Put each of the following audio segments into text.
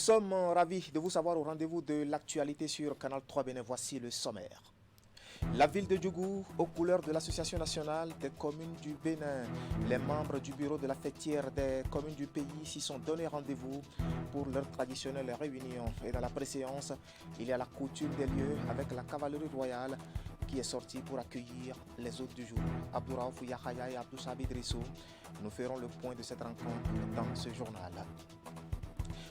sommes ravis de vous savoir au rendez-vous de l'actualité sur Canal 3 Bénin. Voici le sommaire. La ville de Djougou, aux couleurs de l'Association nationale des communes du Bénin. Les membres du bureau de la fêtière des communes du pays s'y sont donné rendez-vous pour leur traditionnelle réunion. Et dans la préséance, il y a la coutume des lieux avec la cavalerie royale qui est sortie pour accueillir les hôtes du jour. Abdouraouf Yahaya et Abdou Sabi Drissou, nous ferons le point de cette rencontre dans ce journal.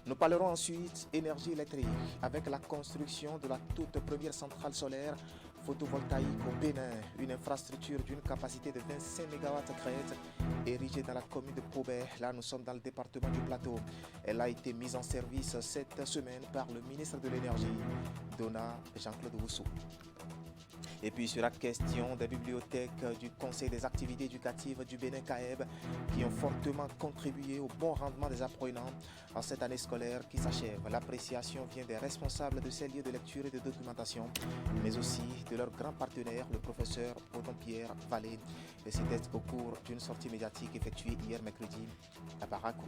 Nous parlerons ensuite énergie électrique avec la construction de la toute première centrale solaire photovoltaïque au Bénin, une infrastructure d'une capacité de 25 MW crête érigée dans la commune de Pobé. Là, nous sommes dans le département du Plateau. Elle a été mise en service cette semaine par le ministre de l'Énergie, Dona Jean-Claude Woussou. Et puis sur la question des bibliothèques du Conseil des activités éducatives du Bénin CAEB qui ont fortement contribué au bon rendement des apprenants en cette année scolaire qui s'achève. L'appréciation vient des responsables de ces lieux de lecture et de documentation, mais aussi de leur grand partenaire, le professeur Audon-Pierre Vallée. Et c'était au cours d'une sortie médiatique effectuée hier mercredi à Barakou.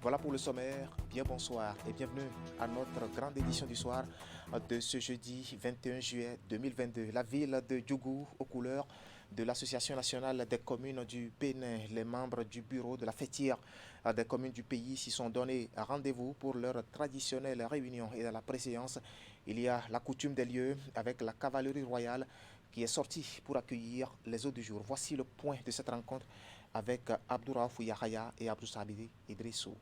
Voilà pour le sommaire. Bien bonsoir et bienvenue à notre grande édition du soir de ce jeudi 21 juillet 2022. La ville de Djougou, aux couleurs de l'Association nationale des communes du Bénin. Les membres du bureau de la fêtière des communes du pays s'y sont donné rendez-vous pour leur traditionnelle réunion. Et dans la préséance, il y a la coutume des lieux avec la cavalerie royale qui est sortie pour accueillir les hôtes du jour. Voici le point de cette rencontre avec Abdouraouf Yahaya et Abdou Sabi Idrissou.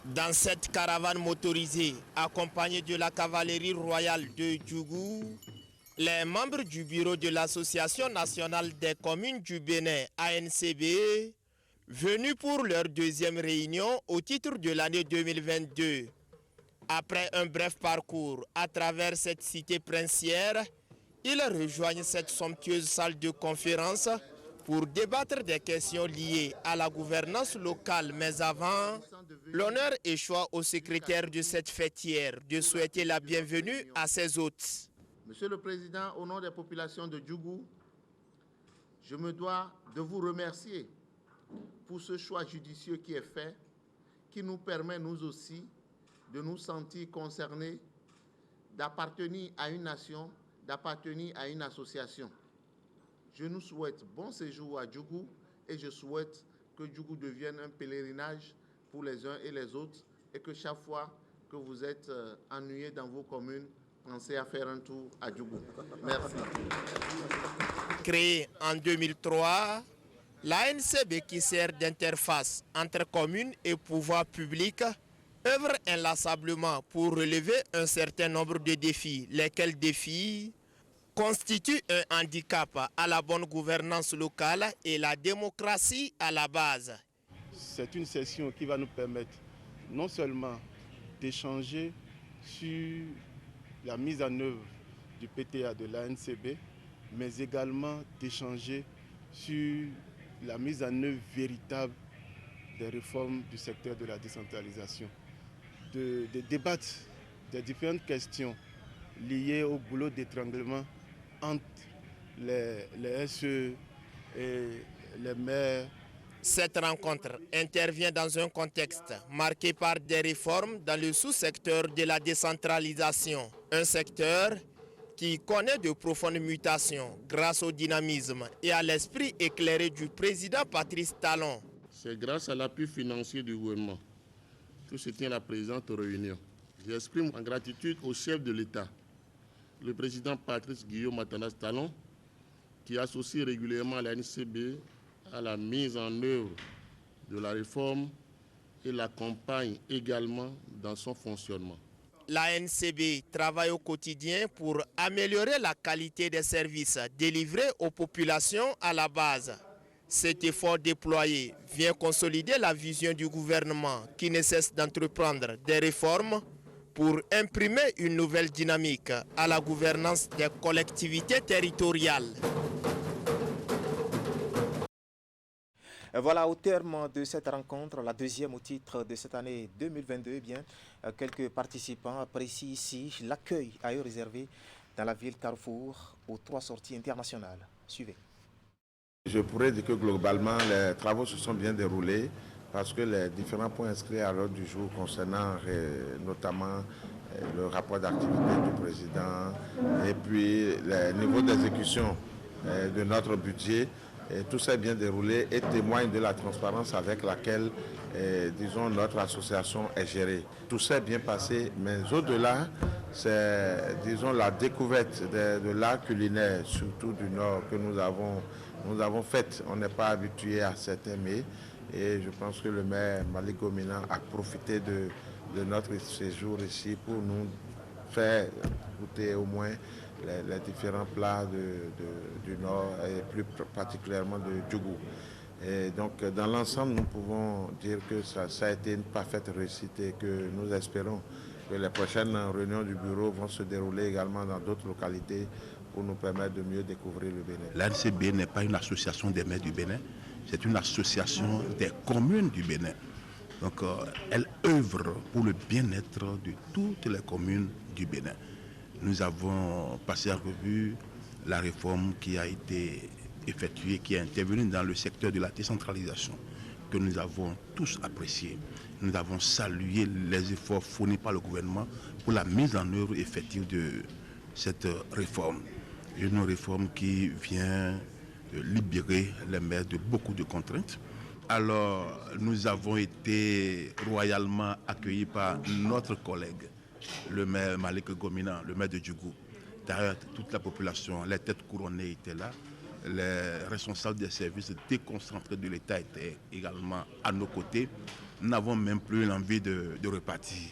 Dans cette caravane motorisée, accompagnée de la cavalerie royale de Djougou, les membres du bureau de l'Association nationale des communes du Bénin, ANCB, venus pour leur deuxième réunion au titre de l'année 2022. Après un bref parcours à travers cette cité princière, ils rejoignent cette somptueuse salle de conférence pour débattre des questions liées à la gouvernance locale. Mais avant, l'honneur échoit au secrétaire de cette fêtière de souhaiter la bienvenue à ses hôtes. Monsieur le Président, au nom des populations de Djougou, je me dois de vous remercier pour ce choix judicieux qui est fait, qui nous permet nous aussi de nous sentir concernés, d'appartenir à une nation, d'appartenir à une association. Je nous souhaite bon séjour à Djougou et je souhaite que Djougou devienne un pèlerinage pour les uns et les autres et que chaque fois que vous êtes ennuyés dans vos communes, pensez à faire un tour à Djougou. Merci. Créée en 2003, l'ANCB qui sert d'interface entre communes et pouvoirs publics œuvre inlassablement pour relever un certain nombre de défis, lesquels défis constituent un handicap à la bonne gouvernance locale et la démocratie à la base. C'est une session qui va nous permettre non seulement d'échanger sur la mise en œuvre du PTA de l'ANCB, mais également d'échanger sur la mise en œuvre véritable des réformes du secteur de la décentralisation, de débattre des différentes questions liées au boulot d'étranglement entre les SE et les maires. Cette rencontre intervient dans un contexte marqué par des réformes dans le sous-secteur de la décentralisation. Un secteur qui connaît de profondes mutations grâce au dynamisme et à l'esprit éclairé du président Patrice Talon. C'est grâce à l'appui financier du gouvernement que se tient la présente réunion. J'exprime en gratitude au chef de l'État, le président Patrice Guillaume Matanas Talon, qui associe régulièrement la NCB à la mise en œuvre de la réforme et l'accompagne également dans son fonctionnement. La NCB travaille au quotidien pour améliorer la qualité des services délivrés aux populations à la base. Cet effort déployé vient consolider la vision du gouvernement qui ne cesse d'entreprendre des réformes pour imprimer une nouvelle dynamique à la gouvernance des collectivités territoriales. Voilà, au terme de cette rencontre, la deuxième au titre de cette année 2022, eh bien, quelques participants apprécient ici l'accueil à eux réservé dans la ville Carrefour aux 3 sorties internationales. Suivez. Je pourrais dire que globalement, les travaux se sont bien déroulés parce que les différents points inscrits à l'ordre du jour concernant notamment le rapport d'activité du président et puis le niveau d'exécution de notre budget, tout s'est bien déroulé et témoigne de la transparence avec laquelle, disons, notre association est gérée. Tout s'est bien passé, mais au-delà, c'est, disons, la découverte de l'art culinaire, surtout du Nord, que nous avons faite. On n'est pas habitué à certains mets et je pense que le maire Malick Gomina a profité de notre séjour ici pour nous faire goûter au moins les différents plats du Nord et plus particulièrement de Djougou. Et donc dans l'ensemble, nous pouvons dire que ça a été une parfaite réussite et que nous espérons que les prochaines réunions du bureau vont se dérouler également dans d'autres localités pour nous permettre de mieux découvrir le Bénin. L'ANCB n'est pas une association des maires du Bénin, c'est une association des communes du Bénin. Donc elle œuvre pour le bien-être de toutes les communes du Bénin. Nous avons passé en revue la réforme qui a été effectuée, qui est intervenue dans le secteur de la décentralisation, que nous avons tous apprécié. Nous avons salué les efforts fournis par le gouvernement pour la mise en œuvre effective de cette réforme. Une réforme qui vient de libérer les maires de beaucoup de contraintes. Alors, nous avons été royalement accueillis par notre collègue, le maire Malick Gomina, le maire de Djougou. D'ailleurs, toute la population, les têtes couronnées étaient là. Les responsables des services déconcentrés de l'État étaient également à nos côtés. Nous n'avons même plus l'envie de repartir.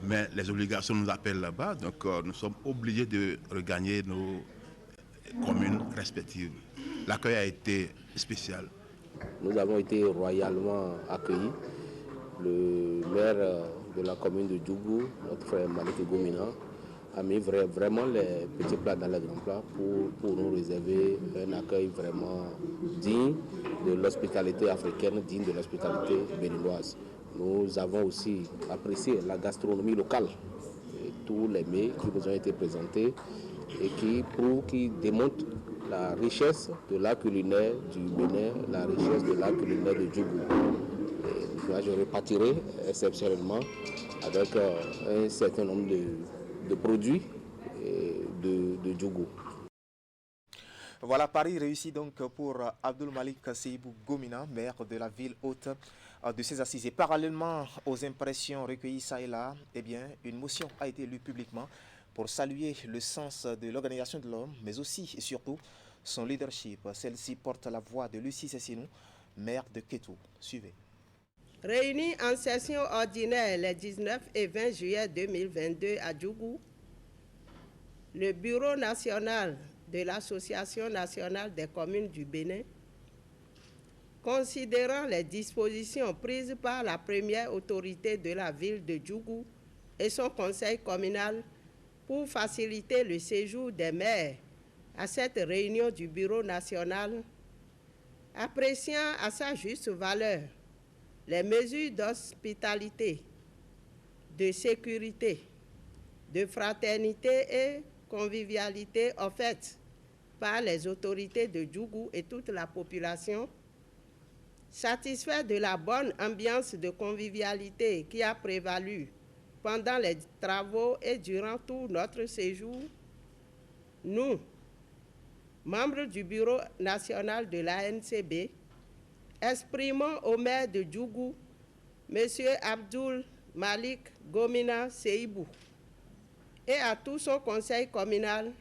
Mais les obligations nous appellent là-bas, donc nous sommes obligés de regagner nos communes respectives. L'accueil a été spécial. Nous avons été royalement accueillis. Le maire de la commune de Djougou, notre frère Malick Gomina, a mis vraiment les petits plats dans les grands plats pour nous réserver un accueil vraiment digne de l'hospitalité africaine, digne de l'hospitalité béninoise. Nous avons aussi apprécié la gastronomie locale, et tous les mets qui nous ont été présentés et qui démontrent la richesse de l'art culinaire du Bénin, la richesse de l'art culinaire de Djougou. Moi, je repartirai exceptionnellement avec un certain nombre de produits de Djougou. Voilà, Paris réussi donc pour Abdoul Malick Seibou Gomina, maire de la ville haute de ses assises. Et parallèlement aux impressions recueillies ça et là, eh bien, une motion a été lue publiquement pour saluer le sens de l'organisation de l'homme, mais aussi et surtout son leadership. Celle-ci porte la voix de Lucie Sessinou, maire de Kétou. Suivez. Réunis en session ordinaire les 19 et 20 juillet 2022 à Djougou, le Bureau national de l'Association nationale des communes du Bénin, considérant les dispositions prises par la première autorité de la ville de Djougou et son conseil communal pour faciliter le séjour des maires à cette réunion du Bureau national, appréciant à sa juste valeur les mesures d'hospitalité, de sécurité, de fraternité et convivialité offertes par les autorités de Djougou et toute la population, satisfait de la bonne ambiance de convivialité qui a prévalu pendant les travaux et durant tout notre séjour, nous, membres du Bureau national de l'ANCB, exprimons au maire de Djougou, M. Abdoul Malick Gomina Seibou, et à tout son conseil communal,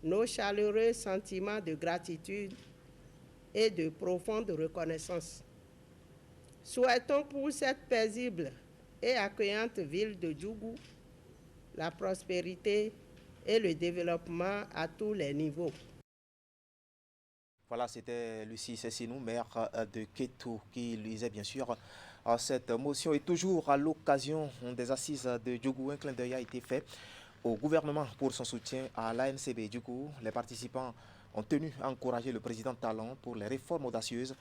nos chaleureux sentiments de gratitude et de profonde reconnaissance. Souhaitons pour cette paisible et accueillante ville de Djougou la prospérité et le développement à tous les niveaux. Voilà, c'était Lucie Sessinou, maire de Kétou, qui lisait bien sûr cette motion. Et toujours à l'occasion des assises de Djougou, un clin d'œil a été fait au gouvernement pour son soutien à l'ANCB. Du coup, les participants ont tenu à encourager le président Talon pour les réformes audacieuses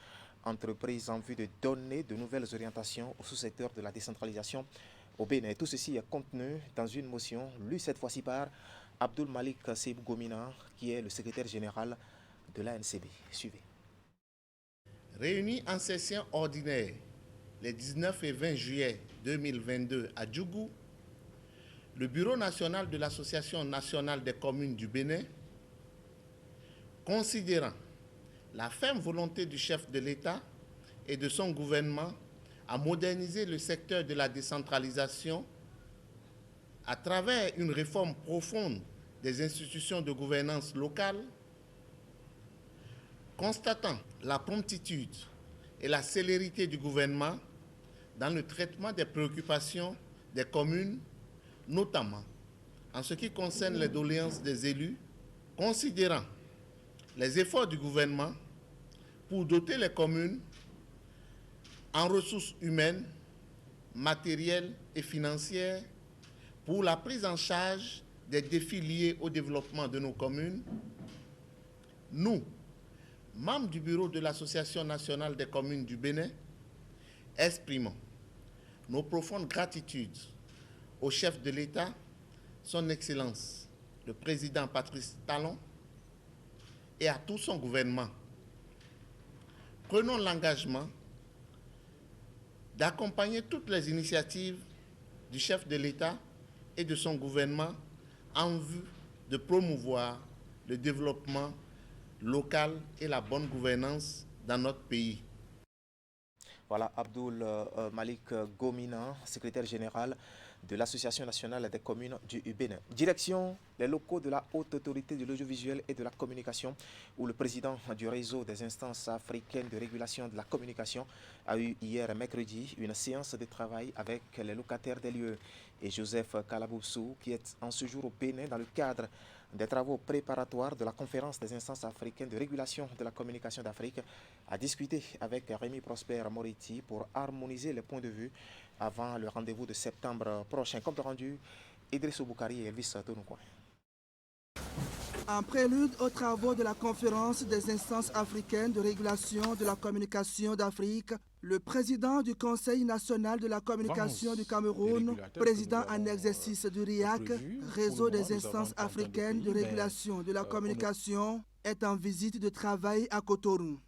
entreprises en vue de donner de nouvelles orientations au sous-secteur de la décentralisation au Bénin. Tout ceci est contenu dans une motion lue cette fois-ci par Abdoul Malick Seibou Gomina, qui est le secrétaire général de l'ANCB. Suivez. Réunis en session ordinaire les 19 et 20 juillet 2022 à Djougou, le Bureau national de l'Association nationale des communes du Bénin, considérant la ferme volonté du chef de l'État et de son gouvernement à moderniser le secteur de la décentralisation à travers une réforme profonde des institutions de gouvernance locale, constatant la promptitude et la célérité du gouvernement dans le traitement des préoccupations des communes, notamment en ce qui concerne les doléances des élus, considérant les efforts du gouvernement pour doter les communes en ressources humaines, matérielles et financières pour la prise en charge des défis liés au développement de nos communes, nous, membres du bureau de l'Association nationale des communes du Bénin, exprimons nos profondes gratitudes au chef de l'État, son Excellence, le président Patrice Talon, et à tout son gouvernement. Prenons l'engagement d'accompagner toutes les initiatives du chef de l'État et de son gouvernement en vue de promouvoir le développement local et la bonne gouvernance dans notre pays. Voilà, Abdoul Malik Gomina, secrétaire général de l'Association nationale des communes du Bénin. Direction les locaux de la Haute Autorité de l'audiovisuel et de la communication, où le président du réseau des instances africaines de régulation de la communication a eu hier mercredi une séance de travail avec les locataires des lieux. Et Joseph Kalaboussou, qui est en séjour au Bénin dans le cadre des travaux préparatoires de la conférence des instances africaines de régulation de la communication d'Afrique, a discuté avec Rémi Prosper Moriti pour harmoniser les points de vue avant le rendez-vous de septembre prochain. Compte rendu, Idriss Boukari et Elvis Tounoukoy. En prélude aux travaux de la conférence des instances africaines de régulation de la communication d'Afrique, le président du Conseil national de la communication du Cameroun, président en exercice du RIAC, réseau des instances africaines de régulation de la communication, est en visite de travail à Cotonou.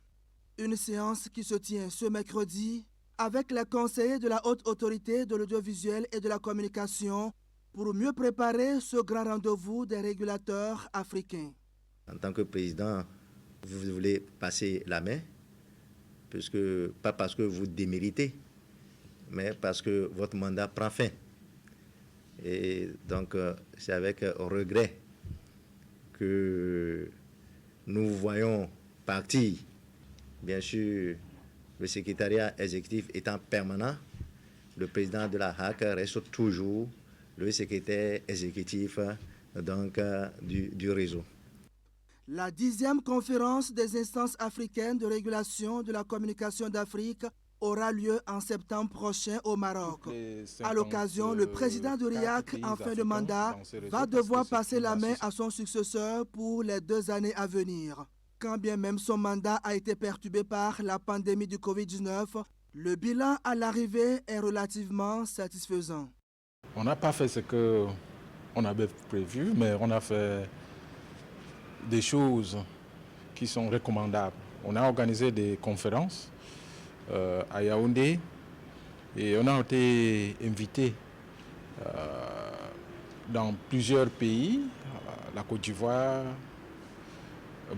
Une séance qui se tient ce mercredi avec les conseillers de la Haute Autorité de l'audiovisuel et de la communication pour mieux préparer ce grand rendez-vous des régulateurs africains. En tant que président, vous voulez passer la main, pas parce que vous déméritez, mais parce que votre mandat prend fin. Et donc, c'est avec regret que nous voyons partir, bien sûr, le secrétariat exécutif étant permanent, le président de la HAC reste toujours le secrétaire exécutif donc, du réseau. La 10e conférence des instances africaines de régulation de la communication d'Afrique aura lieu en septembre prochain au Maroc. À l'occasion, le président du RIAC, en fin de mandat, va devoir passer la main à son successeur pour les 2 années à venir. Quand bien même son mandat a été perturbé par la pandémie du Covid-19, le bilan à l'arrivée est relativement satisfaisant. On n'a pas fait ce qu'on avait prévu, mais on a fait des choses qui sont recommandables. On a organisé des conférences à Yaoundé et on a été invité dans plusieurs pays, la Côte d'Ivoire,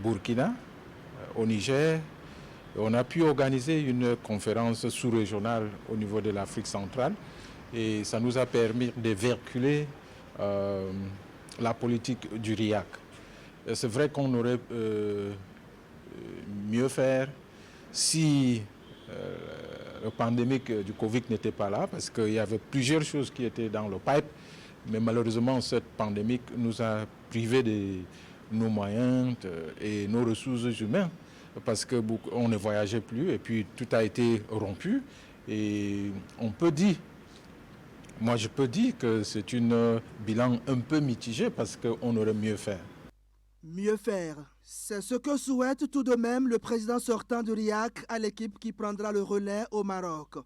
Burkina, au Niger. Et on a pu organiser une conférence sous-régionale au niveau de l'Afrique centrale et ça nous a permis de véhiculer la politique du RIAC. C'est vrai qu'on aurait mieux faire si la pandémie du Covid n'était pas là, parce qu'il y avait plusieurs choses qui étaient dans le pipe, mais malheureusement cette pandémie nous a privés de nos moyens et nos ressources humaines, parce qu'on ne voyageait plus et puis tout a été rompu. Et on peut dire, moi je peux dire que c'est un bilan un peu mitigé parce qu'on aurait mieux faire. Mieux faire, c'est ce que souhaite tout de même le président sortant du RIAC à l'équipe qui prendra le relais au Maroc.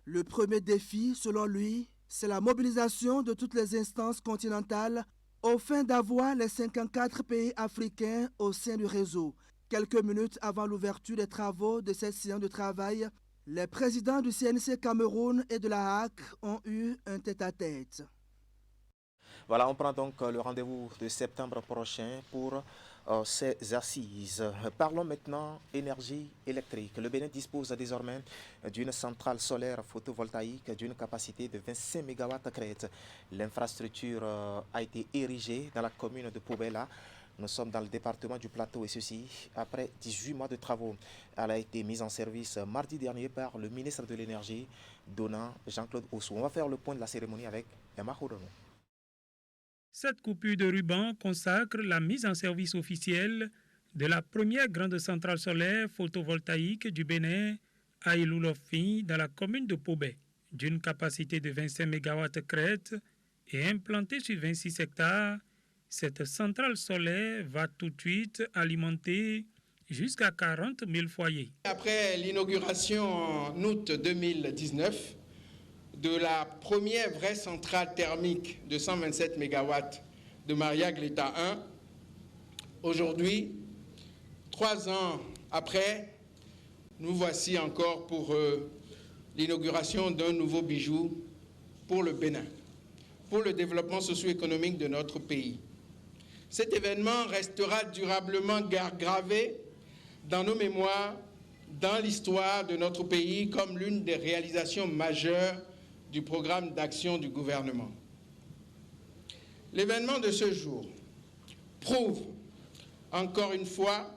Le premier défi, selon lui, c'est la mobilisation de toutes les instances continentales au fin d'avoir les 54 pays africains au sein du réseau. Quelques minutes avant l'ouverture des travaux de cette séance de travail, Les présidents du CNC Cameroun et de la HAC ont eu un tête-à-tête. Voilà, on prend donc le rendez-vous de septembre prochain pour ces assises. Parlons maintenant énergie électrique. Le Bénin dispose désormais d'une centrale solaire photovoltaïque d'une capacité de 25 MW crête. L'infrastructure a été érigée dans la commune de Poubella. Nous sommes dans le département du Plateau et ceci après 18 mois de travaux. Elle a été mise en service mardi dernier par le ministre de l'Énergie, donnant Jean-Claude Ossou. On va faire le point de la cérémonie avec Emma Khourono. Cette coupure de ruban consacre la mise en service officielle de la première grande centrale solaire photovoltaïque du Bénin à Iloulofi dans la commune de Pobé, d'une capacité de 25 MW crête et implantée sur 26 hectares. Cette centrale solaire va tout de suite alimenter jusqu'à 40 000 foyers. Après l'inauguration en août 2019, de la première vraie centrale thermique de 127 MW de Mariag l'État 1. Aujourd'hui, 3 ans après, nous voici encore pour l'inauguration d'un nouveau bijou pour le Bénin, pour le développement socio-économique de notre pays. Cet événement restera durablement gravé dans nos mémoires, dans l'histoire de notre pays, comme l'une des réalisations majeures du programme d'action du gouvernement. L'événement de ce jour prouve encore une fois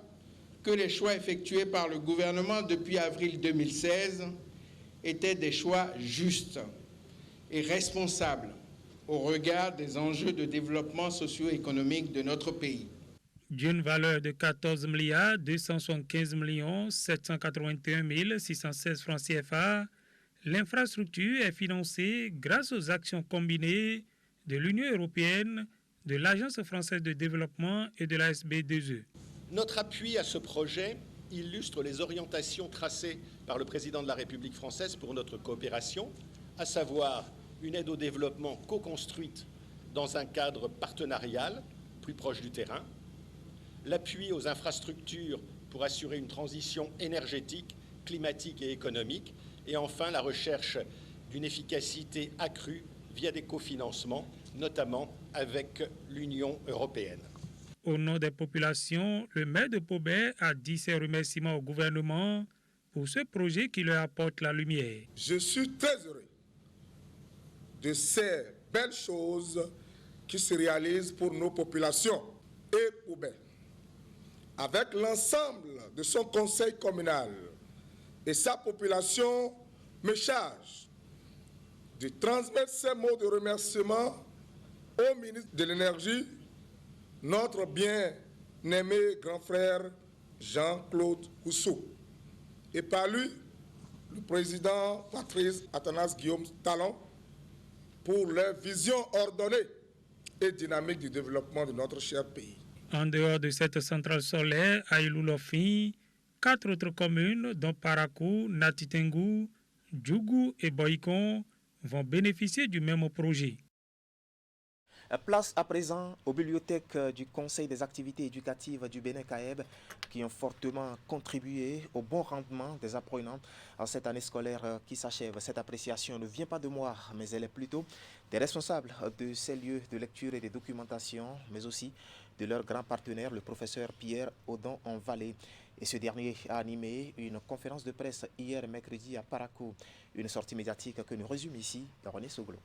que les choix effectués par le gouvernement depuis avril 2016 étaient des choix justes et responsables au regard des enjeux de développement socio-économique de notre pays. D'une valeur de 14 275 781 616 francs CFA, l'infrastructure est financée grâce aux actions combinées de l'Union européenne, de l'Agence française de développement et de la SB2E. Notre appui à ce projet illustre les orientations tracées par le président de la République française pour notre coopération, à savoir une aide au développement co-construite dans un cadre partenarial plus proche du terrain, l'appui aux infrastructures pour assurer une transition énergétique, climatique et économique, et enfin la recherche d'une efficacité accrue via des cofinancements, notamment avec l'Union européenne. Au nom des populations, le maire de Pobé a dit ses remerciements au gouvernement pour ce projet qui leur apporte la lumière. Je suis très heureux de ces belles choses qui se réalisent pour nos populations et Pobé. Avec l'ensemble de son conseil communal et sa population, me charge de transmettre ces mots de remerciement au ministre de l'Énergie, notre bien-aimé grand frère Jean-Claude Ossou, et par lui, le président Patrice Athanas Guillaume Talon, pour leur vision ordonnée et dynamique du développement de notre cher pays. En dehors de cette centrale solaire à Iloulofi, 4 autres communes, dont Parakou, Natitengu, Djougou et Boïkon, vont bénéficier du même projet. Place à présent aux bibliothèques du Conseil des activités éducatives du Bénin CAEB qui ont fortement contribué au bon rendement des apprenants en cette année scolaire qui s'achève. Cette appréciation ne vient pas de moi, mais elle est plutôt des responsables de ces lieux de lecture et de documentation, mais aussi de leur grand partenaire, le professeur Pierre Audon-en-Vallée. Et ce dernier a animé une conférence de presse hier mercredi à Parakou. Une sortie médiatique que nous résume ici René Soglo.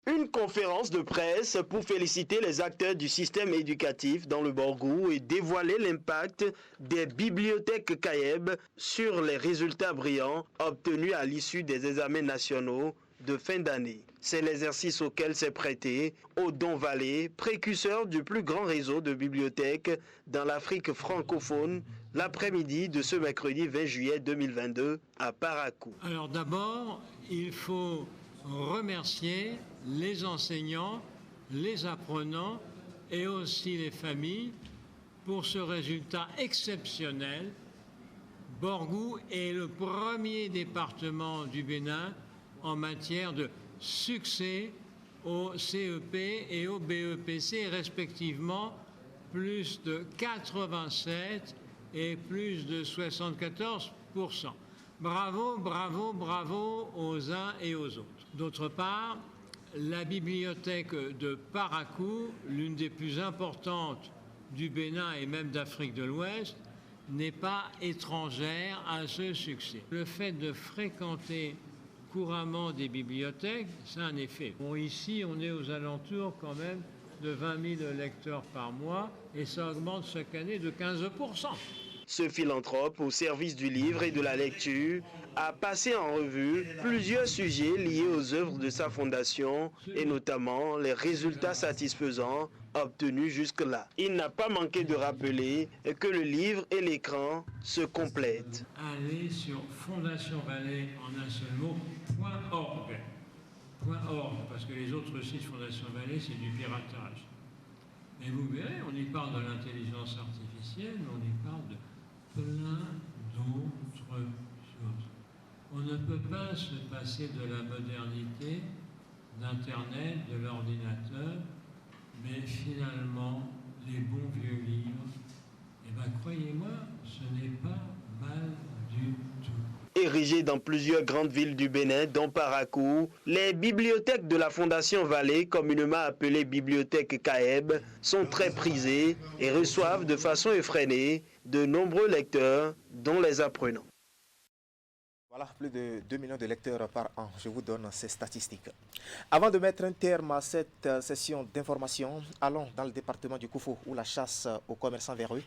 Une conférence de presse pour féliciter les acteurs du système éducatif dans le Borgou et dévoiler l'impact des bibliothèques CAEB sur les résultats brillants obtenus à l'issue des examens nationaux de fin d'année. C'est l'exercice auquel s'est prêté Audon-Vallée, précurseur du plus grand réseau de bibliothèques dans l'Afrique francophone, l'après-midi de ce mercredi 20 juillet 2022 à Parakou. Alors d'abord, il faut remercier les enseignants, les apprenants et aussi les familles pour ce résultat exceptionnel. Borgou est le premier département du Bénin en matière de succès au CEP et au BEPC, respectivement plus de 87 et plus de 74%. bravo, bravo, bravo aux uns et aux autres. D'autre part, la bibliothèque de Parakou, l'une des plus importantes du Bénin et même d'Afrique de l'Ouest, n'est pas étrangère à ce succès. Le fait de fréquenter couramment des bibliothèques, c'est un effet. Bon, ici, on est aux alentours quand même de 20 000 lecteurs par mois et ça augmente chaque année de 15%. Ce philanthrope au service du livre et de la lecture a passé en revue plusieurs sujets liés aux œuvres de sa fondation et notamment les résultats satisfaisants obtenus jusque-là. Il n'a pas manqué de rappeler que le livre et l'écran se complètent. Allez sur Fondation Vallée en un seul mot, .org. .org, parce que les autres sites Fondation Vallée, c'est du piratage. Mais vous verrez, on y parle de l'intelligence artificielle, on y parle de plein d'autres choses. On ne peut pas se passer de la modernité, d'Internet, de l'ordinateur, mais finalement, les bons vieux livres, eh bien, croyez-moi, ce n'est pas mal du tout. Érigées dans plusieurs grandes villes du Bénin, dont Parakou, les bibliothèques de la Fondation Vallée, communément appelées bibliothèques Caeb, sont très prisées et reçoivent de façon effrénée de nombreux lecteurs, dont les apprenants. Voilà, plus de 2 millions de lecteurs par an. Je vous donne ces statistiques. Avant de mettre un terme à cette session d'information, allons dans le département du Koufou, où la chasse aux commerçants véreux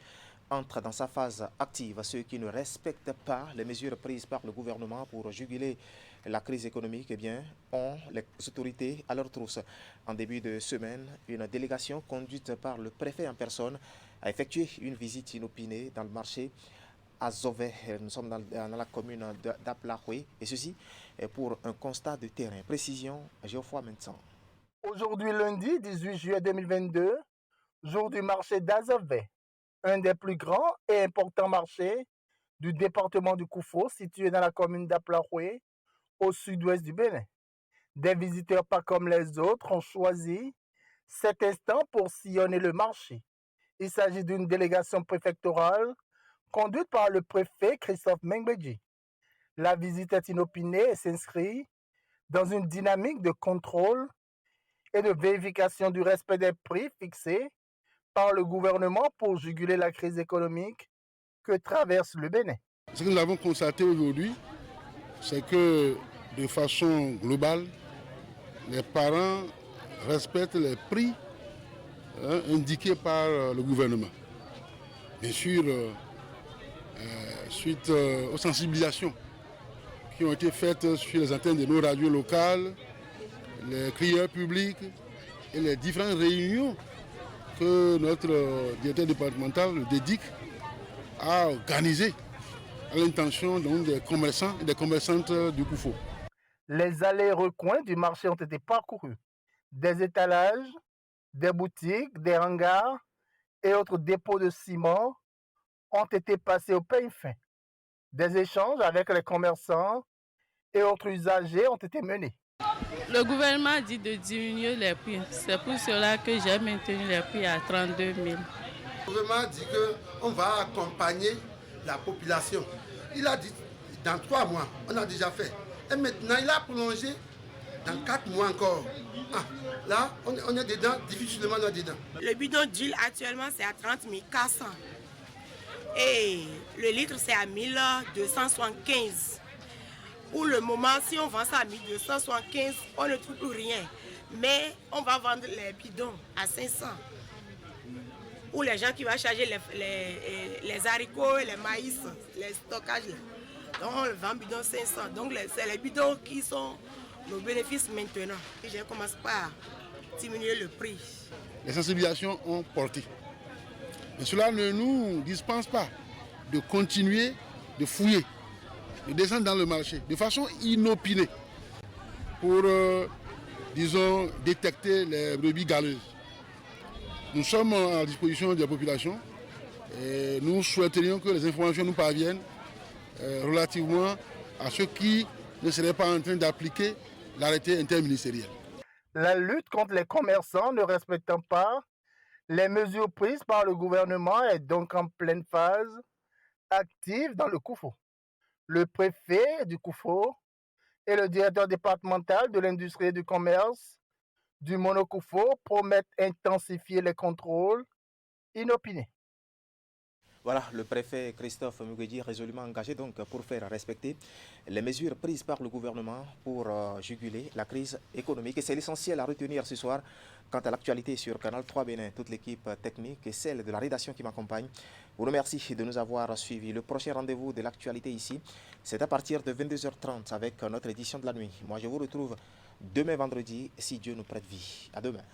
entre dans sa phase active. Ceux qui ne respectent pas les mesures prises par le gouvernement pour juguler la crise économique, eh bien, ont les autorités à leur trousse. En début de semaine, une délégation conduite par le préfet en personne a effectué une visite inopinée dans le marché à Zové. Nous sommes dans la commune d'Aplahoué, et ceci est pour un constat de terrain. Précision, Geoffroy Mensan. Aujourd'hui, lundi 18 juillet 2022, jour du marché d'Azové, un des plus grands et importants marchés du département du Koufou, situé dans la commune d'Aplahoué, au sud-ouest du Bénin. Des visiteurs pas comme les autres ont choisi cet instant pour sillonner le marché. Il s'agit d'une délégation préfectorale conduite par le préfet Christophe Mengbedji. La visite est inopinée et s'inscrit dans une dynamique de contrôle et de vérification du respect des prix fixés par le gouvernement pour juguler la crise économique que traverse le Bénin. Ce que nous avons constaté aujourd'hui, c'est que de façon globale, les parents respectent les prix indiqués par le gouvernement. Bien sûr, suite aux sensibilisations qui ont été faites sur les antennes de nos radios locales, les crieurs publics et les différentes réunions que notre directeur départemental, le DEDIC, a organisées à l'intention des commerçants et des commerçantes du Koufou. Les allées et recoins du marché ont été parcourus. Des étalages, des boutiques, des hangars et autres dépôts de ciment ont été passés au peigne fin. Des échanges avec les commerçants et autres usagers ont été menés. Le gouvernement dit de diminuer les prix. C'est pour cela que j'ai maintenu les prix à 32 000. Le gouvernement dit qu'on va accompagner la population. Il a dit dans 3 mois, on a déjà fait. Et maintenant, il a prolongé dans 4 mois encore. Ah, là, on est dedans, difficilement on est dedans. Le bidon d'huile actuellement, c'est à 30 400. Et le litre, c'est à 1275. Pour le moment, si on vend ça à 1275, on ne trouve plus rien. Mais on va vendre les bidons à 500. Pour les gens qui vont charger les haricots, les maïs, les stockages. Donc on vend bidon 500. Donc c'est les bidons qui sont nos bénéfices maintenant. Et je commence par diminuer le prix. Les sensibilisations ont porté. Mais cela ne nous dispense pas de continuer de fouiller, de descendre dans le marché de façon inopinée pour, disons, détecter les brebis galeuses. Nous sommes à la disposition de la population et nous souhaiterions que les informations nous parviennent relativement à ceux qui ne seraient pas en train d'appliquer l'arrêté interministériel. La lutte contre les commerçants ne respectant pas les mesures prises par le gouvernement est donc en pleine phase active dans le Koufou. le préfet du Koufo et le directeur départemental de l'industrie et du commerce du Monokoufo promettent intensifier les contrôles inopinés. Voilà, le préfet Christophe Muguedi résolument engagé donc pour faire respecter les mesures prises par le gouvernement pour juguler la crise économique. Et c'est l'essentiel à retenir ce soir quant à l'actualité sur Canal 3 Bénin. Toute l'équipe technique et celle de la rédaction qui m'accompagne vous remercie de nous avoir suivis. Le prochain rendez-vous de l'actualité ici, c'est à partir de 22h30 avec notre édition de la nuit. Moi, je vous retrouve demain vendredi, si Dieu nous prête vie. À demain.